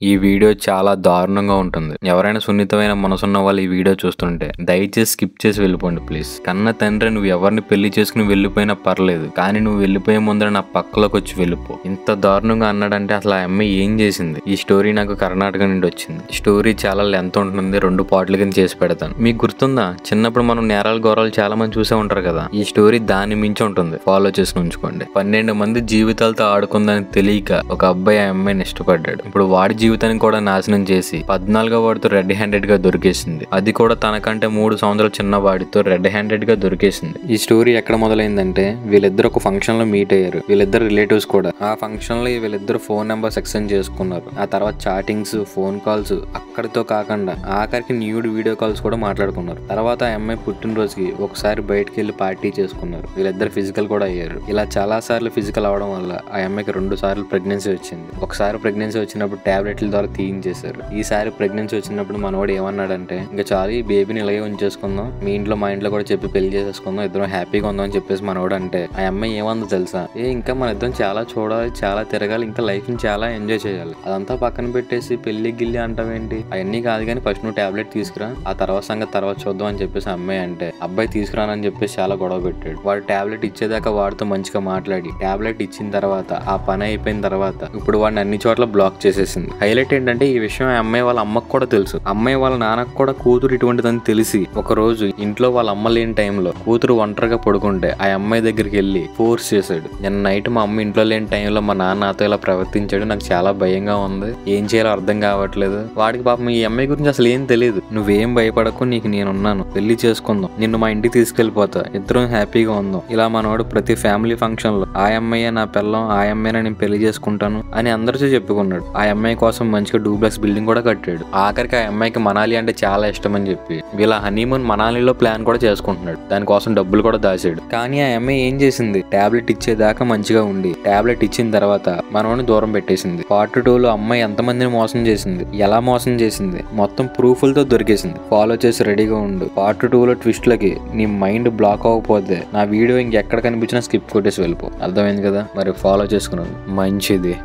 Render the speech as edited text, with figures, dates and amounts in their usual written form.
ఈ వీడియో చాలా దారుణంగా ఉంటుంది. ఎవరైనా సున్నితమైన మనసున్న వాళ్ళు ఈ వీడియో చూస్తుంటే దయచేసి స్కిప్ చేసి వెళ్ళిపోండి ప్లీజ్. కన్న తండ్రి నువ్వు ఎవరిని పెళ్లి చేసుకుని వెళ్ళిపోయినా పర్లేదు, కానీ నువ్వు వెళ్ళిపోయే ముందర నా పక్కలోకి వచ్చి వెళ్ళిపో. ఇంత దారుణంగా అన్నాడంటే అసలు ఆ అమ్మాయి ఏం చేసింది? ఈ స్టోరీ నాకు కర్ణాటక నుండి వచ్చింది. స్టోరీ చాలా లెంత్ ఉంటుంది, 2 పార్ట్ల కింద చేసి పెడతాను. మీకు గుర్తుందా, చిన్నప్పుడు మనం నేరాలు గౌరవాలు చాలా మంది చూసే ఉంటారు కదా. ఈ స్టోరీ దాని మించి ఉంటుంది, ఫాలో చేసి ఉంచుకోండి. 12 మంది జీవితాలతో ఆడుకుందని తెలియక ఒక అబ్బాయి ఆ అమ్మాయిని ఇష్టపడ్డాడు. ఇప్పుడు వాడి జీవితాన్ని కూడా నాశనం చేసి 14వ వాడితో రెడ్ హ్యాండెడ్ గా దొరికేసింది. అది కూడా తనకంటే 3 సంవత్సరాల చిన్న వాడితో రెడ్ హ్యాండెడ్ గా దొరికేసింది. ఈ స్టోరీ ఎక్కడ మొదలైందంటే వీళ్ళిద్దరు ఒక ఫంక్షన్ లో మీట్ అయ్యారు. వీళ్ళిద్దరు రిలేటివ్స్ కూడా. ఆ ఫంక్షన్ లో వీళ్ళిద్దరు ఫోన్ నెంబర్స్ ఎక్స్చేంజ్ చేసుకున్నారు. ఆ తర్వాత చాటింగ్స్, ఫోన్ కాల్స్, అక్కడితో కాకుండా ఆఖరికి న్యూడ్ వీడియో కాల్స్ కూడా మాట్లాడుకున్నారు. తర్వాత ఆ అమ్మాయి పుట్టినరోజుకి ఒకసారి బయటకు వెళ్లి పార్టీ చేసుకున్నారు. వీళ్ళిద్దరు ఫిజికల్ కూడా అయ్యారు. ఇలా చాలా సార్లు ఫిజికల్ అవడం వల్ల ఆ అమ్మాయికి 2 సార్లు ప్రెగ్నెన్సీ వచ్చింది. ఒకసారి ప్రెగ్నెన్సీ వచ్చినప్పుడు టాబ్లెట్ల ద్వారా తీయించేశారు. ఈసారి ప్రెగ్నెన్సీ వచ్చినప్పుడు మనోడు ఏమన్నాడంటే, ఇంకా చాలు ఈ బేబీని ఇలాగే ఉంచేసుకుందాం, మీ ఇంట్లో మా ఇంట్లో కూడా చెప్పి పెళ్లి చేసేసుకుందాం, ఇద్దరం హ్యాపీగా ఉందాం అని చెప్పేసి మనోడు అంటే ఆ అమ్మాయి ఏమందో తెలుసా, ఇంకా మన ఇద్దరం చాలా చూడాలి, చాలా తిరగాలి, ఇంకా లైఫ్ ని చాలా ఎంజాయ్ చేయాలి, అదంతా పక్కన పెట్టేసి పెళ్లి గిల్లి అంటావేంటి, అవన్నీ కాదు కానీ ఫస్ట్ నువ్వు టాబ్లెట్ తీసుకురా, ఆ తర్వాత సంగతి తర్వాత చూద్దాం అని చెప్పేసి అమ్మాయి అంటే అబ్బాయి తీసుకురానని చెప్పేసి చాలా గొడవ పెట్టాడు. వాడు టాబ్లెట్ ఇచ్చేదాకా వాడితో మంచిగా మాట్లాడి టాబ్లెట్ ఇచ్చిన తర్వాత ఆ పని అయిపోయిన తర్వాత ఇప్పుడు వాడిని అన్ని చోట్ల బ్లాక్ చేసేసింది. హైలైట్ ఏంటంటే ఈ విషయం ఆ అమ్మాయి వాళ్ళ అమ్మకు కూడా తెలుసు. అమ్మాయి వాళ్ళ నాన్నకు కూడా కూతురు ఇటువంటిదని తెలిసి ఒక రోజు ఇంట్లో వాళ్ళ అమ్మ లేని టైంలో కూతురు ఒంటరిగా పడుకుంటే ఆ అమ్మాయి దగ్గరికి వెళ్ళి ఫోర్స్ చేశాడు. నిన్న నైట్ మా అమ్మ ఇంట్లో లేని టైంలో మా నాన్న నాతో ఇలా ప్రవర్తించాడు, నాకు చాలా భయంగా ఉంది, ఏం చేయాలో అర్థం కావట్లేదు. వాడికి పాపం ఈ అమ్మాయి గురించి అసలు ఏం తెలియదు. నువ్వేం భయపడకు, నీకు నేనున్నాను, పెళ్లి చేసుకుందాం, నిన్ను మా ఇంటికి తీసుకెళ్లిపోతా, ఇద్దరం హ్యాపీగా ఉందాం. ఇలా మనవాడు ప్రతి ఫ్యామిలీ ఫంక్షన్ లో ఆ అమ్మాయి నా పిల్లం, ఆ అమ్మాయిని నేను పెళ్లి చేసుకుంటాను అని అందరితో చెప్పుకున్నాడు. ఆ అమ్మాయి కోసం మంచిగా డూప్లెక్స్ బిల్డింగ్ కూడా కట్టాడు. ఆఖరికి ఆ అమ్మాయికి మనాలి అంటే చాలా ఇష్టం అని చెప్పి వీళ్ళ హనీమూన్ మనాలిలో ప్లాన్ కూడా చేసుకుంటున్నాడు. దానికోసం డబ్బులు కూడా దాచాడు. కానీ ఆ అమ్మాయి ఏం చేసింది, టాబ్లెట్ ఇచ్చేదాకా మంచిగా ఉండి టాబ్లెట్ ఇచ్చిన తర్వాత మనోని దూరం పెట్టేసింది. పార్ట్ 2లో అమ్మాయి ఎంతమందిని మోసం చేసింది, ఎలా మోసం చేసింది, మొత్తం ప్రూఫ్లతో దొరికేసింది. ఫాలో చేసి రెడీగా ఉండు. పార్ట్ 2లో ట్విస్ట్లకి నీ మైండ్ బ్లాక్ అవ్వకపోతే నా వీడియో ఇంకెక్కడ కనిపించినా స్కిప్ కొట్టేసి వెళ్ళిపో. అర్థమైంది కదా, మరి ఫాలో చేసుకున్నాను. మంచిది.